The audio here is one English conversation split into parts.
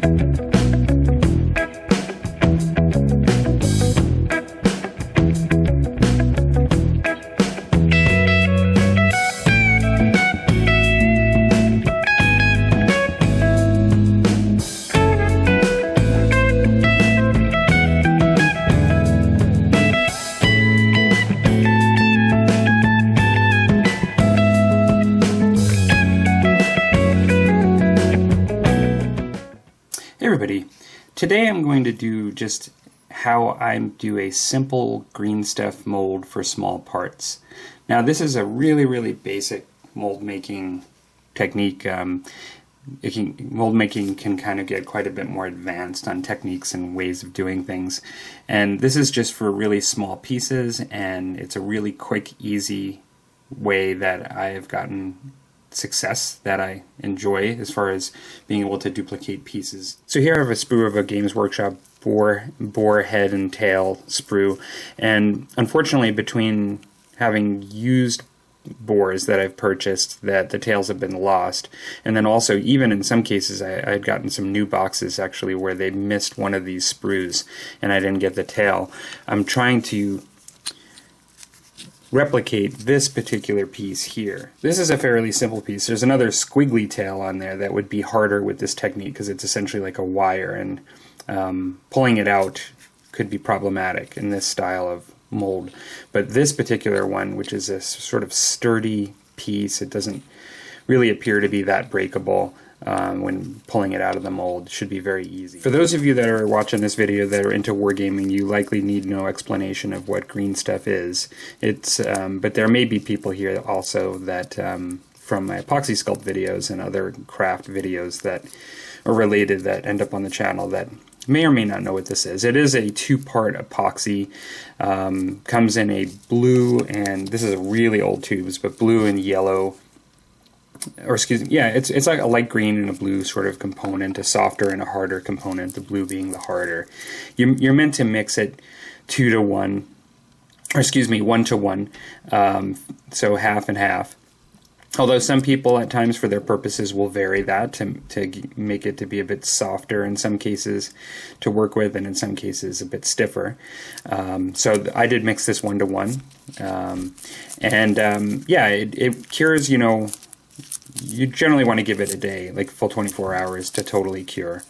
Hey everybody, today I'm going to do just how I do a simple Greenstuff mold for small parts. Now this is a really basic mold making technique. Mold making can kind of get quite a bit more advanced on techniques and ways of doing things, and this is just for really small pieces, and it's a really quick, easy way that I have gotten success that I enjoy as far as being able to duplicate pieces. So here I have a sprue of a Games Workshop boar head and tail sprue, and unfortunately between having used boars that I've purchased that the tails have been lost, and then also even in some cases I had gotten some new boxes actually where they missed one of these sprues and I didn't get the tail. I'm trying to replicate this particular piece here. This is a fairly simple piece. There's another squiggly tail on there that would be harder with this technique because it's essentially like a wire, and pulling it out could be problematic in this style of mold. But this particular one, which is a sort of sturdy piece, it doesn't really appear to be that breakable. When pulling it out of the mold, should be very easy. For those of you that are watching this video that are into wargaming, you likely need no explanation of what Greenstuff is. It's but there may be people here also that from my epoxy sculpt videos and other craft videos that are related that end up on the channel that may or may not know what this is. It is a two-part epoxy. Comes in a blue, and this is a really old tubes, but blue and yellow. Or excuse me, yeah, it's like a light green and a blue sort of component, a softer and a harder component, the blue being the harder. You're meant to mix it 2 to 1, or excuse me, 1 to 1, so half and half. Although some people at times for their purposes will vary that to make it to be a bit softer in some cases to work with, and in some cases a bit stiffer. So I did mix this 1 to 1, yeah, it cures, you know. You generally want to give it a day, like full 24 hours to totally cure.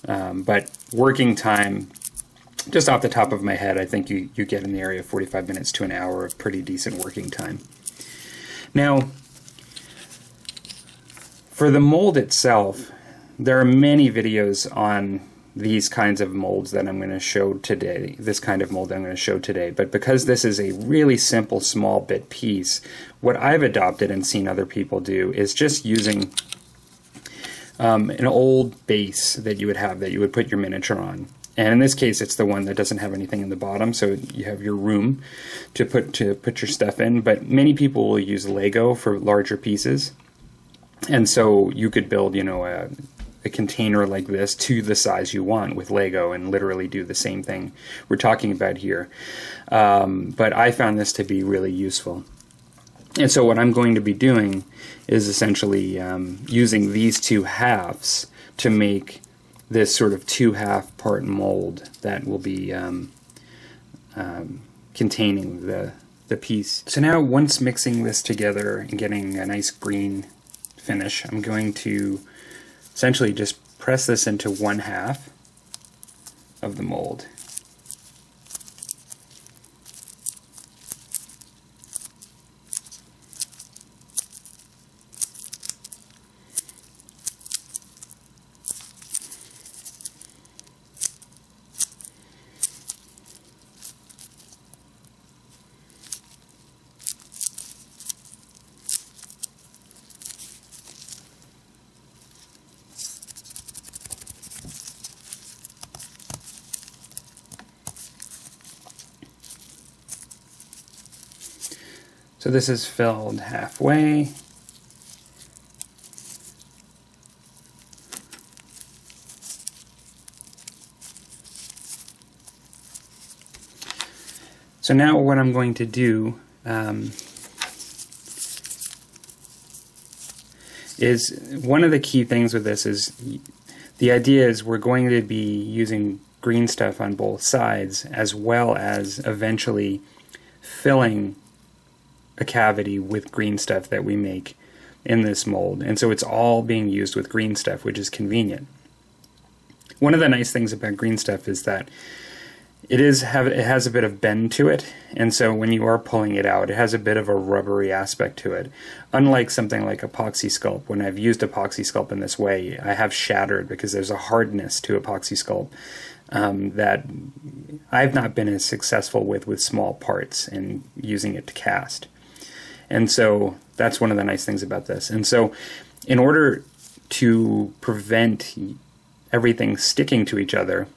But working time, just off the top of my head, I think you get in the area of 45 minutes to an hour of pretty decent working time. Now, for the mold itself, there are many videos on these kinds of molds that I'm going to show today, this kind of mold that I'm going to show today. But because this is a really simple small bit piece, what I've adopted and seen other people do is just using an old base that you would have that you would put your miniature on. And in this case it's the one that doesn't have anything in the bottom, so you have your room to put your stuff in. But many people will use Lego for larger pieces, and so you could build, you know, a container like this to the size you want with Lego and literally do the same thing we're talking about here. But I found this to be really useful. And so what I'm going to be doing is essentially using these two halves to make this sort of 2-half part mold that will be containing the piece. So now once mixing this together and getting a nice green finish, I'm going to essentially just press this into 1/2 of the mold. So this is filled halfway. So now what I'm going to do is, one of the key things with this is The idea is we're going to be using Greenstuff on both sides, as well as eventually filling a cavity with Greenstuff that we make in this mold. And so it's all being used with Greenstuff, which is convenient. One of the nice things about Greenstuff is that it has a bit of bend to it, and so when you are pulling it out, it has a bit of a rubbery aspect to it. Unlike something like epoxy sculpt, when I've used epoxy sculpt in this way, I have shattered because there's a hardness to epoxy sculpt that I've not been as successful with small parts and using it to cast. And so that's one of the nice things about this. And so in order to prevent everything sticking to each other,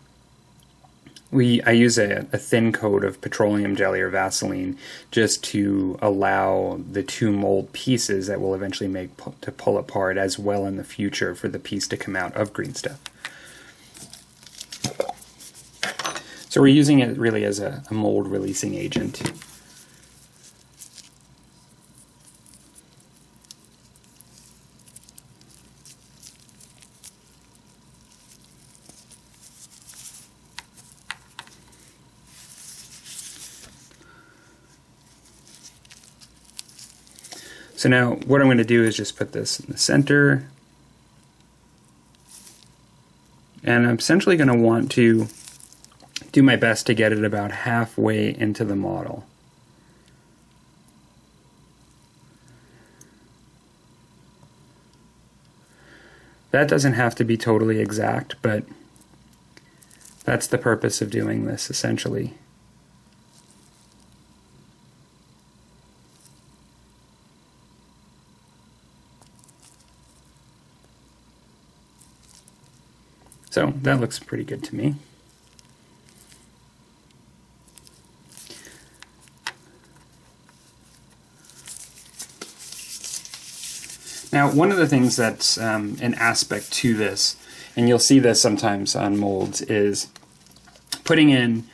I use a thin coat of petroleum jelly or Vaseline just to allow the two mold pieces that we'll eventually make to pull apart as well in the future for the piece to come out of Greenstuff. So we're using it really as a mold releasing agent. So now what I'm going to do is just put this in the center, and I'm essentially going to want to do my best to get it about halfway into the model. That doesn't have to be totally exact, but that's the purpose of doing this essentially. So that looks pretty good to me. Now, one of the things that's an aspect to this, and you'll see this sometimes on molds, is putting in,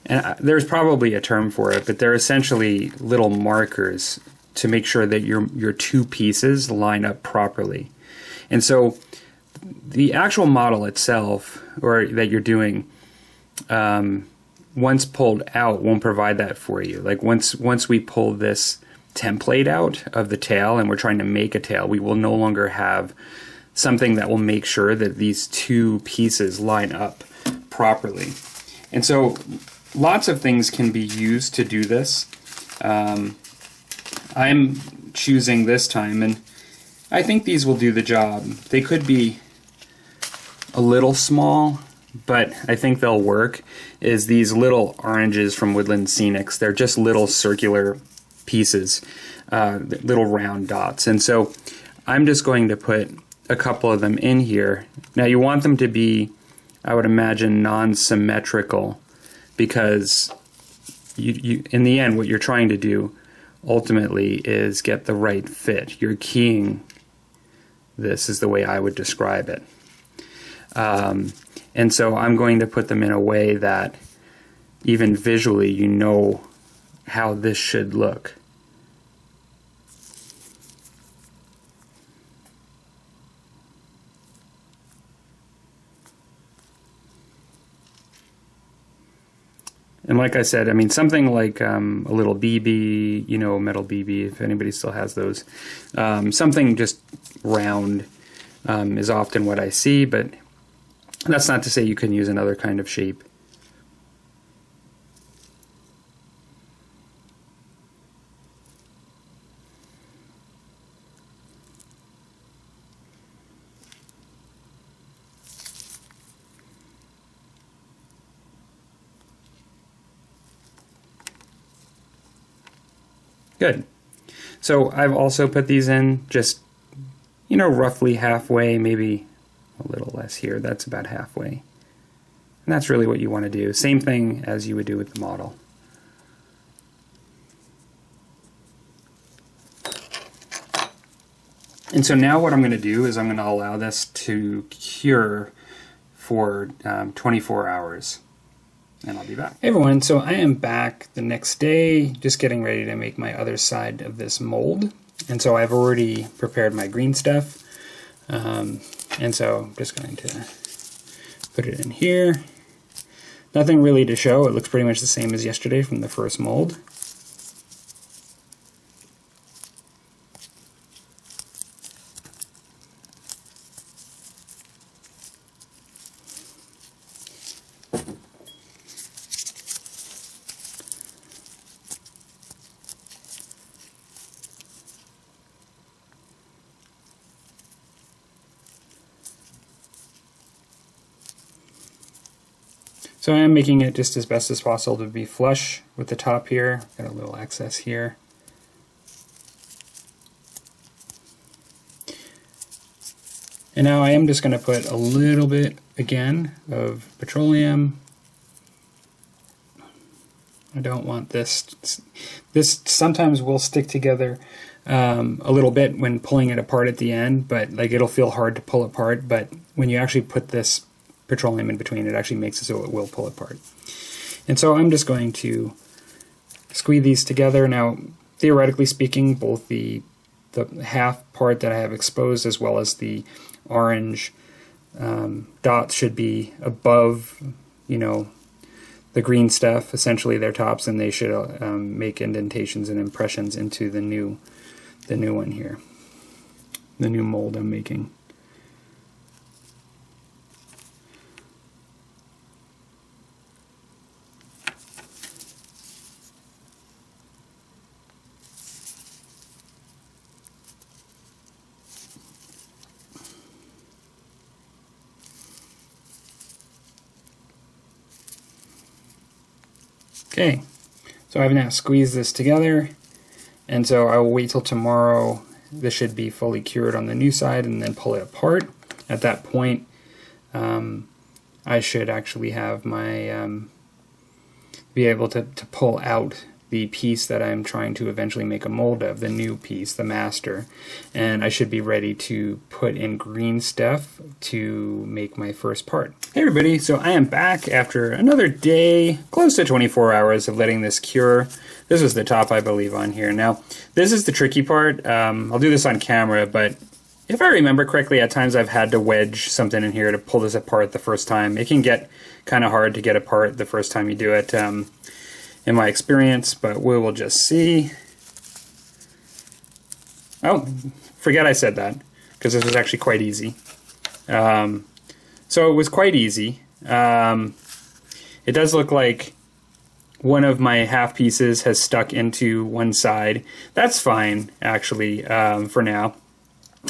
and there's probably a term for it, but they're essentially little markers to make sure that your two pieces line up properly. And so the actual model itself, or that you're doing, once pulled out, won't provide that for you. Like once we pull this template out of the tail and we're trying to make a tail, we will no longer have something that will make sure that these two pieces line up properly. And so lots of things can be used to do this. I'm choosing this time, and I think these will do the job. They could be a little small, but I think they'll work. Is these little oranges from Woodland Scenics. They're just little circular pieces, little round dots. And so I'm just going to put a couple of them in here. Now you want them to be, I would imagine, non-symmetrical, because you in the end what you're trying to do ultimately is get the right fit. You're keying this, is the way I would describe it. And so I'm going to put them in a way that even visually you know how this should look. And like I said, I mean, something like a little BB, metal BB, if anybody still has those. Something just round is often what I see, but that's not to say you can use another kind of shape. Good. So I've also put these in just, roughly halfway, maybe a little less here. That's about halfway. And that's really what you want to do. Same thing as you would do with the model. And so now what I'm going to do is I'm going to allow this to cure for 24 hours. And I'll be back. Hey everyone, so I am back the next day, just getting ready to make my other side of this mold. And so I've already prepared my Greenstuff. And so I'm just going to put it in here. Nothing really to show. It looks pretty much the same as yesterday from the first mold. So I am making it just as best as possible to be flush with the top here. Got a little excess here. And now I am just going to put a little bit again of petroleum. I don't want this. This sometimes will stick together a little bit when pulling it apart at the end, but like it'll feel hard to pull apart. But when you actually put this petroleum in between, it actually makes it so it will pull apart. And so I'm just going to squeeze these together. Now, theoretically speaking, both the half part that I have exposed as well as the orange dots should be above, you know, the green stuff, essentially their tops, and they should make indentations and impressions into the new one here, the new mold I'm making. Okay, so I've now squeezed this together, and so I will wait till tomorrow. This should be fully cured on the new side, and then pull it apart. At that point, I should actually have my be able to pull out the piece that I'm trying to eventually make a mold of, the new piece, the master, and I should be ready to put in Greenstuff to make my first part. Hey everybody, so I am back after another day, close to 24 hours of letting this cure. This is the top, I believe, on here. Now, this is the tricky part. I'll do this on camera, but if I remember correctly, at times I've had to wedge something in here to pull this apart the first time. It can get kind of hard to get apart the first time you do it. In my experience, but we will just see. Oh, forget I said that, because this was actually quite easy. So it was quite easy. It does look like one of my half pieces has stuck into one side. That's fine, actually, for now.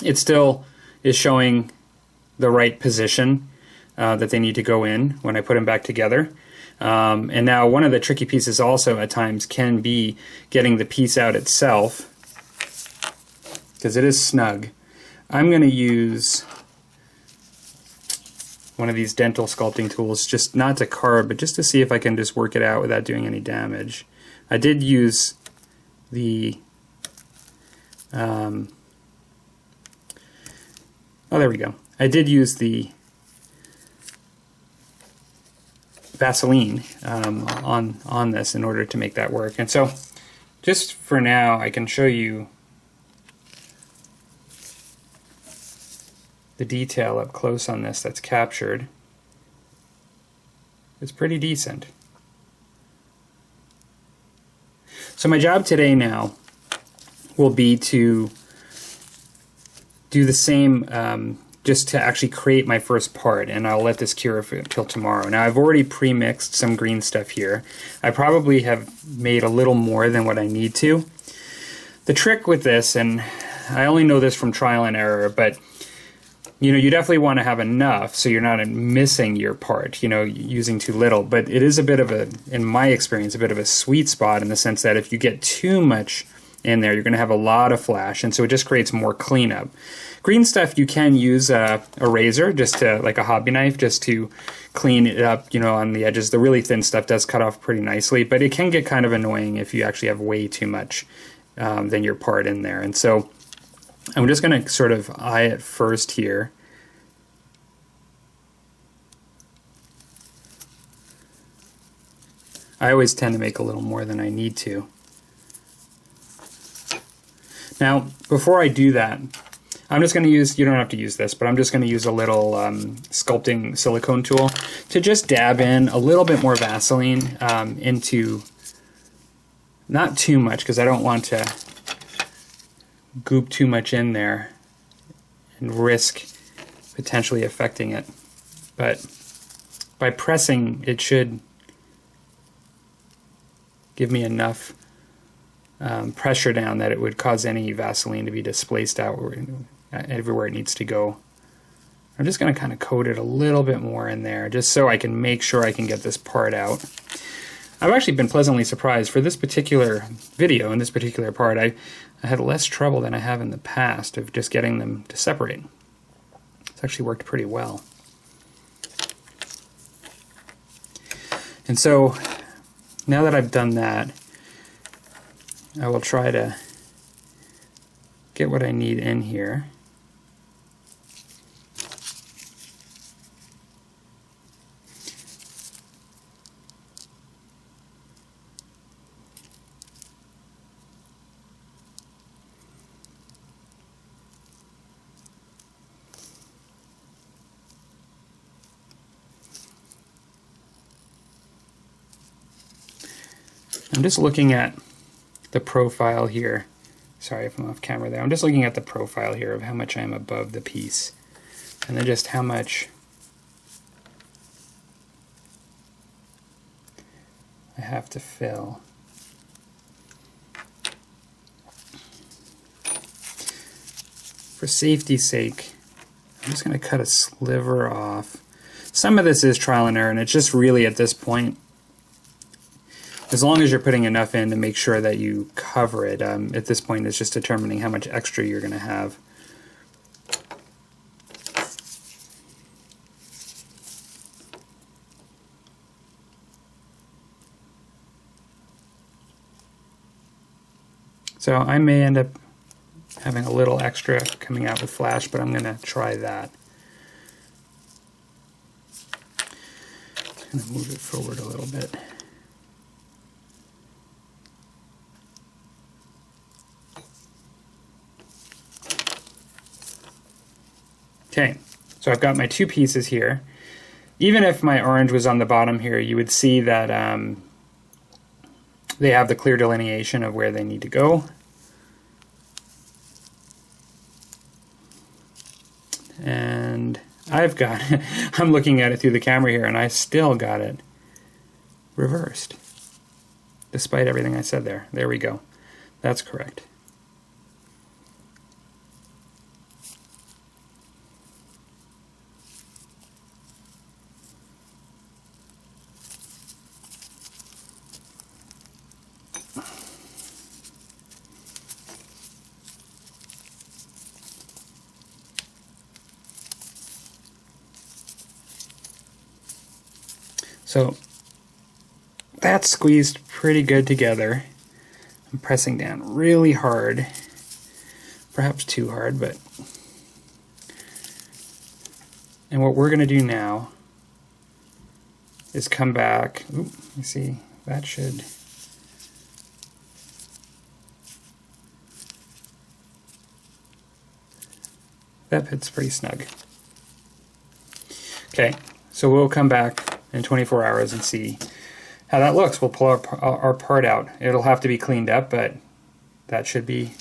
It still is showing the right position that they need to go in when I put them back together. And now one of the tricky pieces also at times can be getting the piece out itself, because it is snug. I'm going to use one of these dental sculpting tools, just not to carve, but just to see if I can just work it out without doing any damage. I did use the oh, there we go. I did use the Vaseline on this in order to make that work. And so just for now, I can show you the detail up close on this that's captured. It's pretty decent. So my job today now will be to do the same, just to actually create my first part, and I'll let this cure until tomorrow. Now I've already pre-mixed some green stuff here. I probably have made a little more than what I need to. The trick with this, and I only know this from trial and error, but you know, you definitely want to have enough so you're not missing your part, you know, using too little. But it is a bit of a, in my experience, a bit of a sweet spot in the sense that if you get too much in there, you're going to have a lot of flash, and so it just creates more cleanup. Greenstuff, you can use a razor, just to, like a hobby knife, just to clean it up, you know, on the edges. The really thin stuff does cut off pretty nicely, but it can get kind of annoying if you actually have way too much than your part in there. And so I'm just going to sort of eye it first here. I always tend to make a little more than I need to. Now, before I do that, I'm just going to use, you don't have to use this, but I'm just going to use a little sculpting silicone tool to just dab in a little bit more Vaseline into, not too much because I don't want to goop too much in there and risk potentially affecting it. But by pressing, it should give me enough pressure down that it would cause any Vaseline to be displaced out everywhere it needs to go. I'm just going to kind of coat it a little bit more in there just so I can make sure I can get this part out. I've actually been pleasantly surprised for this particular video and this particular part. I had less trouble than I have in the past of just getting them to separate. It's actually worked pretty well. And so now that I've done that, I will try to get what I need in here. I'm just looking at the profile here. Sorry if I'm off camera there. I'm just looking at the profile here of how much I'm above the piece, and then just how much I have to fill. For safety's sake, I'm just going to cut a sliver off. Some of this is trial and error, and it's just really at this point, as long as you're putting enough in to make sure that you cover it, at this point it's just determining how much extra you're going to have. So I may end up having a little extra coming out with flash, but I'm going to try that. I'm going to move it forward a little bit. Okay, so I've got my two pieces here. Even if my orange was on the bottom here, you would see that they have the clear delineation of where they need to go. And I've got, I'm looking at it through the camera here, and I still got it reversed, despite everything I said there. There we go. That's correct. So that's squeezed pretty good together. I'm pressing down really hard, perhaps too hard, but... And what we're going to do now is come back. Oop, you see, that should... That fits pretty snug. Okay, so we'll come back in 24 hours and see how that looks. We'll pull our part out. It'll have to be cleaned up, but that should be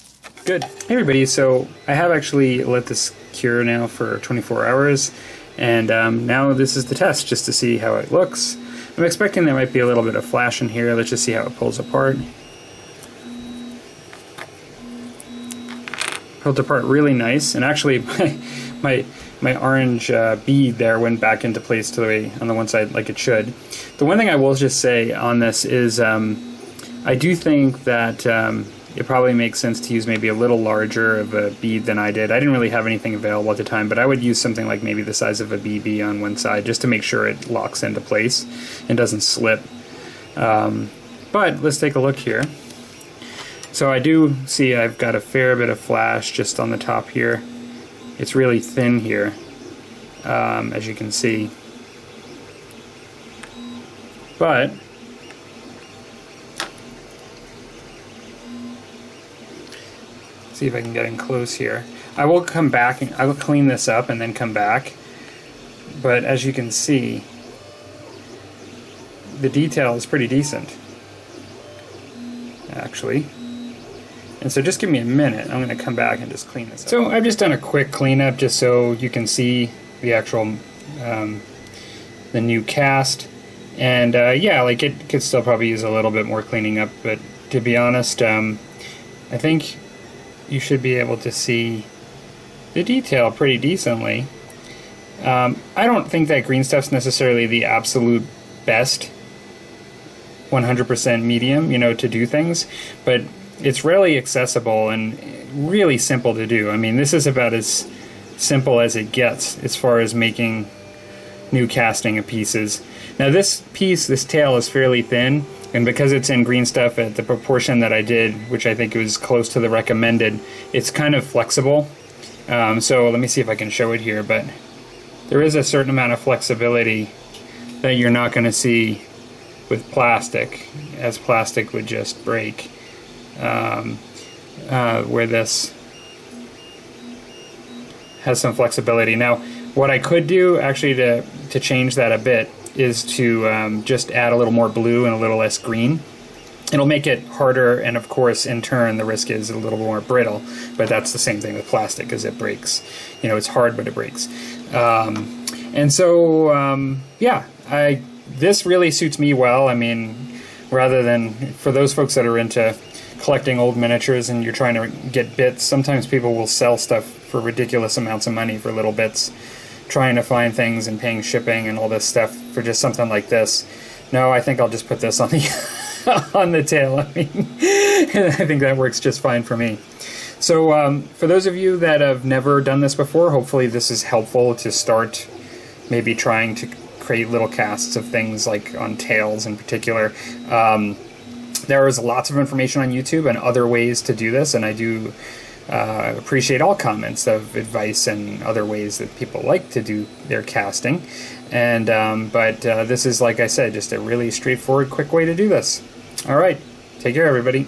good. Hey everybody, so I have actually let this cure now for 24 hours, and now this is the test just to see how it looks. I'm expecting there might be a little bit of flash in here. Let's just see how it pulls apart. Pulled apart really nice, and actually my orange bead there went back into place to the way on the one side like it should. The one thing I will just say on this is I do think that it probably makes sense to use maybe a little larger of a bead than I did. I didn't really have anything available at the time, but I would use something like maybe the size of a BB on one side just to make sure it locks into place and doesn't slip. But let's take a look here. So I do see I've got a fair bit of flash just on the top here. It's really thin here, as you can see. But see if I can get in close here. I will come back and I will clean this up and then come back. But as you can see, the detail is pretty decent, actually. And so just give me a minute. I'm going to come back and just clean this up. So I've just done a quick cleanup just so you can see the actual, the new cast. And yeah, like it could still probably use a little bit more cleaning up, but to be honest, I think you should be able to see the detail pretty decently. I don't think that Greenstuff's necessarily the absolute best 100% medium, you know, to do things, but it's really accessible and really simple to do. I mean, this is about as simple as it gets as far as making new casting of pieces. Now this piece, this tail is fairly thin, and because it's in Greenstuff at the proportion that I did, which I think was close to the recommended, it's kind of flexible. So let me see if I can show it here, but there is a certain amount of flexibility that you're not going to see with plastic, as plastic would just break. Where this has some flexibility. Now, what I could do actually to change that a bit is to just add a little more blue and a little less green. It'll make it harder, and of course, in turn, the risk is a little more brittle. But that's the same thing with plastic, as it breaks. You know, it's hard, but it breaks. And so, yeah, this really suits me well. I mean, rather than for those folks that are into collecting old miniatures and you're trying to get bits, sometimes people will sell stuff for ridiculous amounts of money for little bits, trying to find things and paying shipping and all this stuff for just something like this. No, I think I'll just put this on the on the tail. I mean, I think that works just fine for me. So for those of you that have never done this before, hopefully this is helpful to start maybe trying to create little casts of things like on tails in particular. There is lots of information on YouTube and other ways to do this, and I do appreciate all comments of advice and other ways that people like to do their casting. And but this is, like I said, just a really straightforward, quick way to do this. All right, take care, everybody.